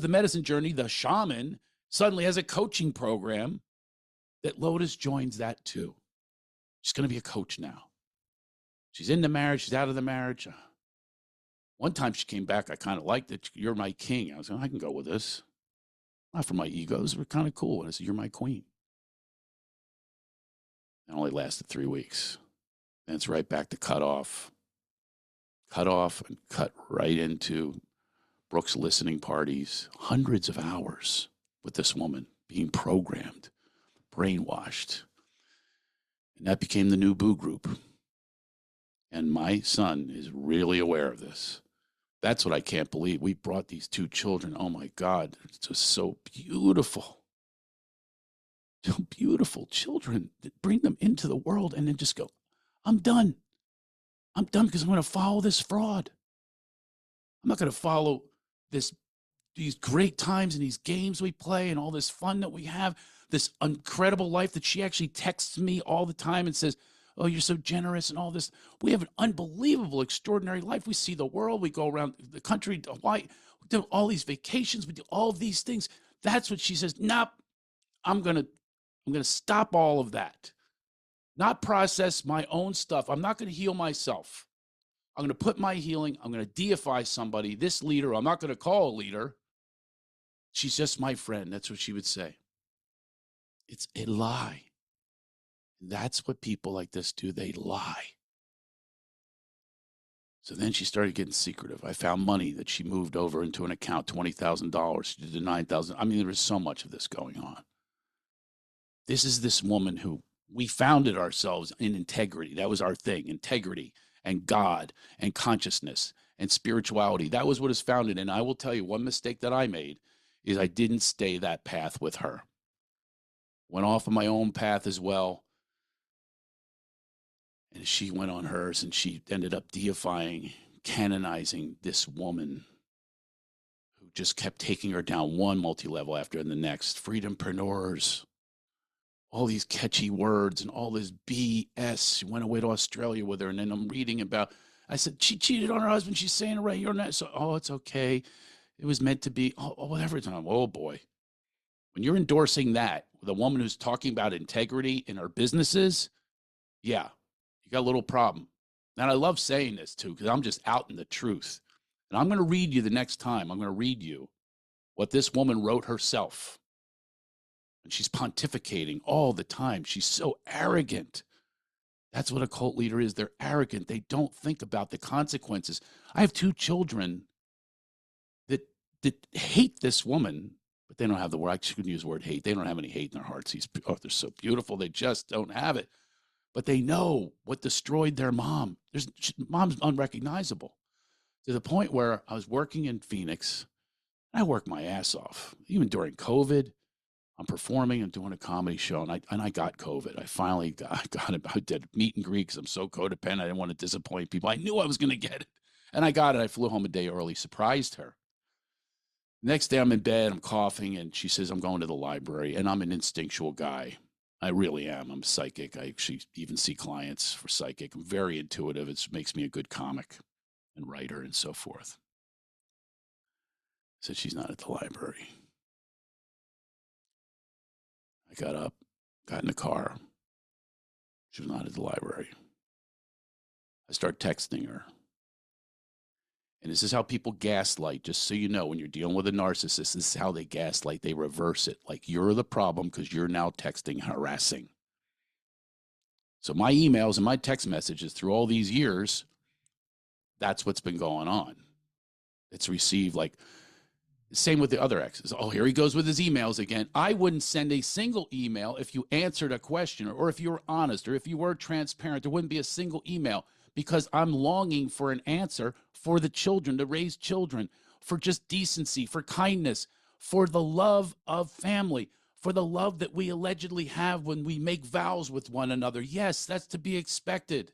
the medicine journey, the shaman suddenly has a coaching program that Lotus joins that too. She's going to be a coach now. She's in the marriage. She's out of the marriage. One time she came back. I kind of liked it. You're my king. I was like, I can go with this. Not for my egos. We're kind of cool. And I said, you're my queen. It only lasted 3 weeks. Then it's right back to cut off and cut right into Brooke's listening parties, hundreds of hours with this woman being programmed, brainwashed. And that became the new Boo Group. And my son is really aware of this. That's what I can't believe. We brought these 2 children. Oh my God, it's just so beautiful. So beautiful children that bring them into the world and then just go, I'm done. I'm done because I'm going to follow this fraud. I'm not going to follow these great times and these games we play and all this fun that we have, this incredible life that she actually texts me all the time and says, oh, you're so generous and all this. We have an unbelievable, extraordinary life. We see the world. We go around the country, Hawaii, we do all these vacations. We do all of these things. That's what she says. Nope, I'm going to stop all of that. Not process my own stuff. I'm not going to heal myself. I'm going to put my healing. I'm going to deify somebody. This leader, I'm not going to call a leader. She's just my friend. That's what she would say. It's a lie. That's what people like this do. They lie. So then she started getting secretive. I found money that she moved over into an account, $20,000. She did $9,000. I mean, there was so much of this going on. This is this woman who we founded ourselves in integrity. That was our thing, integrity and God and consciousness and spirituality. That was what is founded. And I will tell you, one mistake that I made is I didn't stay that path with her. Went off on my own path as well. And she went on hers, and she ended up deifying, canonizing this woman who just kept taking her down one multi-level after the next. Freedompreneurs, all these catchy words and all this BS. She went away to Australia with her, and then I'm reading about, I said, she cheated on her husband. She's saying it right. You're not. So, oh, it's okay. It was meant to be. Oh, whatever time. Oh, boy. When you're endorsing that with a woman who's talking about integrity in her businesses, yeah, you got a little problem. And I love saying this, too, because I'm just out in the truth. And I'm going to read you the next time. I'm going to read you what this woman wrote herself. And she's pontificating all the time. She's so arrogant. That's what a cult leader is. They're arrogant. They don't think about the consequences. I have 2 children that hate this woman, but they don't have the word. I shouldn't use the word hate. They don't have any hate in their hearts. They're so beautiful. They just don't have it. But they know what destroyed their mom. Mom's unrecognizable, to the point where I was working in Phoenix. And I worked my ass off. Even during COVID, I'm performing and doing a comedy show, and I got COVID. I finally got it. I did meet and greet because I'm so codependent. I didn't want to disappoint people. I knew I was going to get it. And I got it. I flew home a day early, surprised her. Next day, I'm in bed, I'm coughing, and she says, I'm going to the library. And I'm an instinctual guy. I really am. I'm psychic. I actually even see clients for psychic. I'm very intuitive. It makes me a good comic and writer and so forth. Said she's not at the library. I got up, got in the car. She was not at the library. I start texting her. And this is how people gaslight, just so you know, when you're dealing with a narcissist, this is how they gaslight. They reverse it. Like, you're the problem because you're now texting harassing. So my emails and my text messages through all these years, that's what's been going on. It's received like, same with the other exes. Oh, here he goes with his emails again. I wouldn't send a single email if you answered a question or if you were honest or if you were transparent. There wouldn't be a single email because I'm longing for an answer for the children, to raise children, for just decency, for kindness, for the love of family, for the love that we allegedly have when we make vows with one another. Yes, that's to be expected.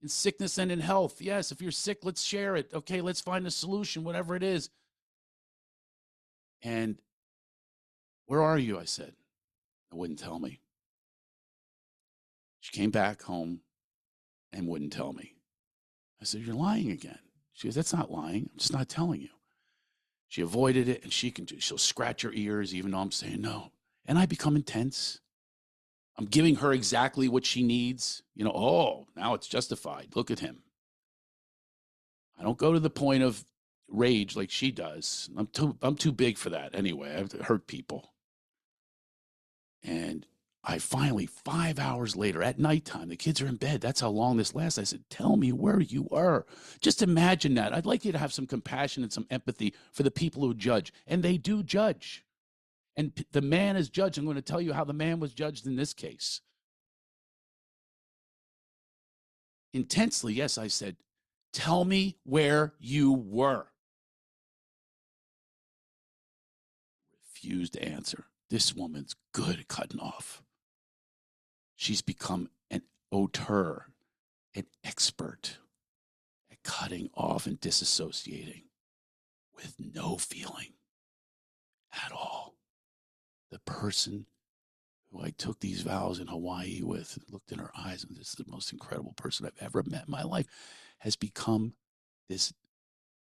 In sickness and in health. Yes, if you're sick, let's share it. Okay, let's find a solution, whatever it is. And where are you? I said. I wouldn't tell me. She came back home and wouldn't tell me. I said, you're lying again. She goes, that's not lying. I'm just not telling you. She avoided it, and she'll scratch her ears even though I'm saying no. And I become intense. I'm giving her exactly what she needs. Oh, now it's justified. Look at him. I don't go to the point of rage like she does. I'm too big for that anyway. I have to hurt people. And I finally, 5 hours later, at nighttime, the kids are in bed. That's how long this lasts. I said, tell me where you were. Just imagine that. I'd like you to have some compassion and some empathy for the people who judge. And they do judge. And the man is judged. I'm going to tell you how the man was judged in this case. Intensely, yes, I said, tell me where you were. Refused to answer. This woman's good at cutting off. She's become an auteur, an expert at cutting off and disassociating with no feeling at all. The person who I took these vows in Hawaii with, looked in her eyes, and this is the most incredible person I've ever met in my life, has become this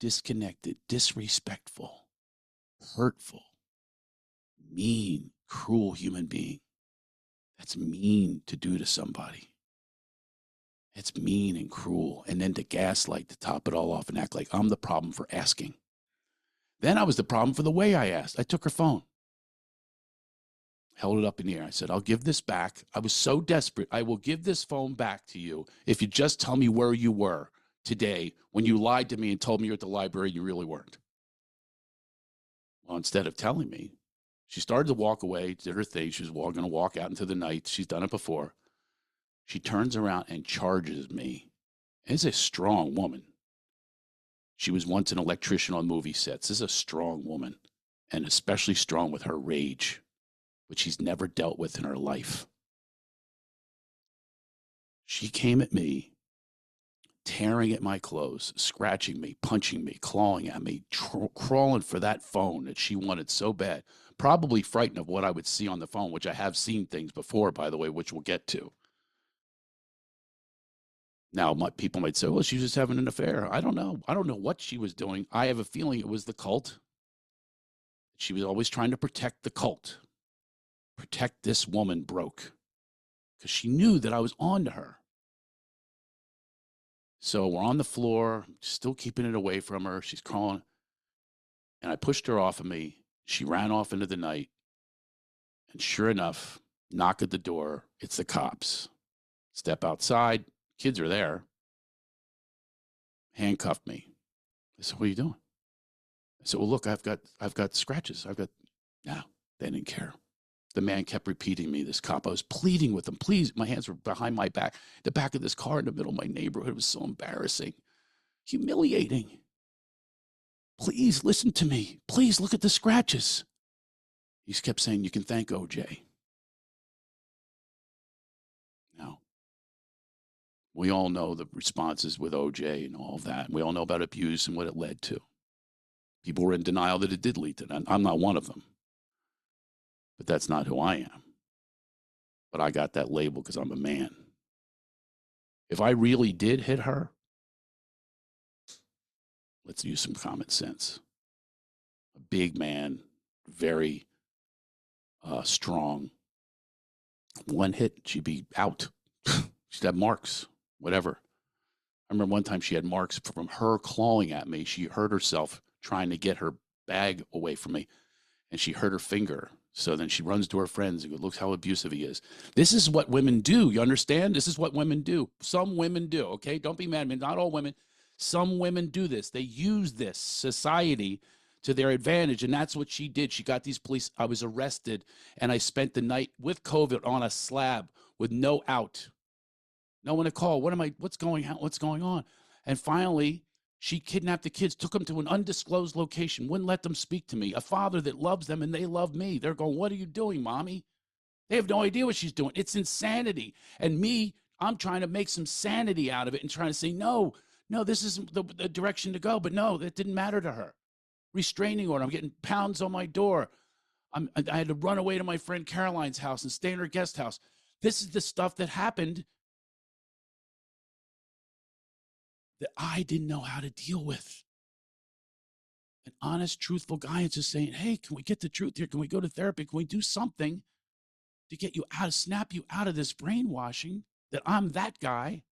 disconnected, disrespectful, hurtful, mean, cruel human being. That's mean to do to somebody. It's mean and cruel. And then to gaslight, to top it all off and act like I'm the problem for asking. Then I was the problem for the way I asked. I took her phone, held it up in the air. I said, I'll give this back. I was so desperate. I will give this phone back to you if you just tell me where you were today when you lied to me and told me you're at the library. You really weren't. Well, instead of telling me, she started to walk away, did her thing. She was going to walk out into the night. She's done it before. She turns around and charges me. It's a strong woman. She was once an electrician on movie sets. This is a strong woman, and especially strong with her rage, which she's never dealt with in her life. She came at me, tearing at my clothes, scratching me, punching me, clawing at me, crawling for that phone that she wanted so bad, probably frightened of what I would see on the phone, which I have seen things before, by the way, which we'll get to. Now, people might say, well, she was just having an affair. I don't know. I don't know what she was doing. I have a feeling it was the cult. She was always trying to protect the cult, protect this woman broke, because she knew that I was on to her. So we're on the floor, still keeping it away from her. She's crawling. And I pushed her off of me. She ran off into the night. And sure enough, knock at the door. It's the cops. Step outside. Kids are there. Handcuffed me. I said, what are you doing? I said, well, look, I've got scratches. No, they didn't care. The man kept repeating me, this cop. I was pleading with him. Please, my hands were behind my back. The back of this car in the middle of my neighborhood was so embarrassing, humiliating. Please listen to me. Please look at the scratches. He kept saying, you can thank OJ. Now, we all know the responses with OJ and all of that. We all know about abuse and what it led to. People were in denial that it did lead to that. I'm not one of them. But that's not who I am. But I got that label because I'm a man. If I really did hit her, let's use some common sense. A big man, very strong. One hit, she'd be out. She'd have marks, whatever. I remember one time she had marks from her clawing at me. She hurt herself trying to get her bag away from me, and she hurt her finger. So then she runs to her friends and goes, look how abusive he is. This is what women do. You understand? This is what women do. Some women do, okay? Don't be mad at me. Not all women. Some women do this. They use this society to their advantage, and that's what she did. She got these police. I was arrested, and I spent the night with COVID on a slab with no out. No one to call. What's going on? And finally, she kidnapped the kids, took them to an undisclosed location, wouldn't let them speak to me. A father that loves them and they love me. They're going, what are you doing, mommy? They have no idea what she's doing. It's insanity. And me, I'm trying to make some sanity out of it and trying to say, no, this isn't the direction to go. But no, that didn't matter to her. Restraining order. I'm getting pounds on my door. I had to run away to my friend Caroline's house and stay in her guest house. This is the stuff that happened that I didn't know how to deal with. an honest, truthful guy and just saying, hey, can we get the truth here? Can we go to therapy? Can we do something to get you out, snap you out of this brainwashing that I'm that guy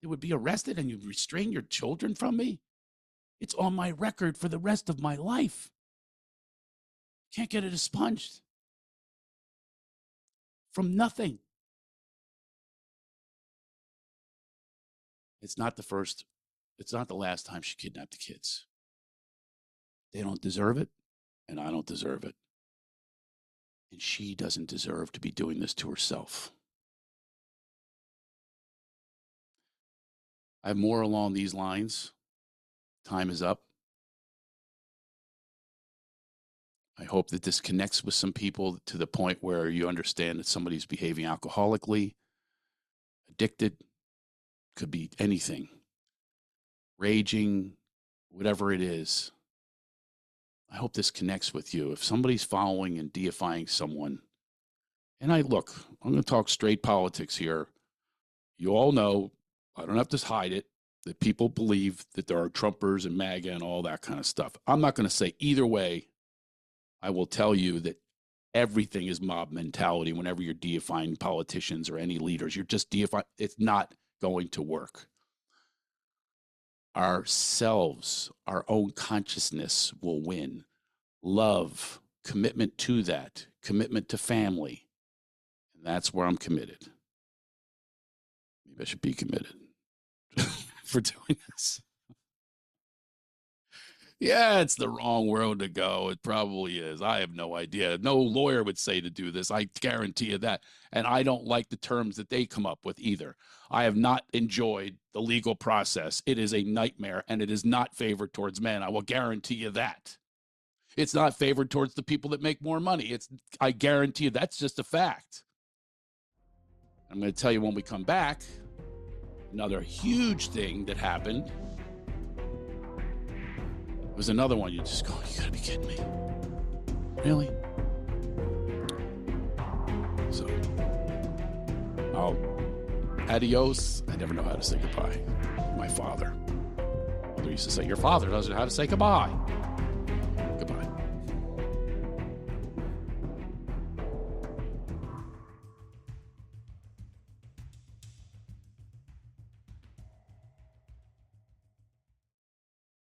that would be arrested and you restrain your children from me? It's on my record for the rest of my life. Can't get it expunged from nothing. It's not the first, it's not the last time she kidnapped the kids. They don't deserve it, and I don't deserve it. And she doesn't deserve to be doing this to herself. I have more along these lines. Time is up. I hope that this connects with some people to the point where you understand that somebody's behaving alcoholically, addicted, could be anything, raging, whatever it is. I hope this connects with you. If somebody's following and deifying someone, and I'm going to talk straight politics here. You all know, I don't have to hide it, that people believe that there are Trumpers and MAGA and all that kind of stuff. I'm not going to say either way. I will tell you that everything is mob mentality whenever you're deifying politicians or any leaders. You're just deifying. It's not going to work. Ourselves, our own consciousness will win. Love, commitment to that, commitment to family. And that's where I'm committed. Maybe I should be committed for doing this. Yeah, it's the wrong road to go. It probably is. I have no idea. No lawyer would say to do this. I guarantee you that. And I don't like the terms that they come up with either. I have not enjoyed the legal process. It is a nightmare, and it is not favored towards men. I will guarantee you that. It's not favored towards the people that make more money. I guarantee you that's just a fact. I'm going to tell you when we come back, another huge thing that happened. It was another one. You just go, you gotta be kidding me. Really? So, adios. I never know how to say goodbye. My father. Mother used to say, your father doesn't know how to say goodbye.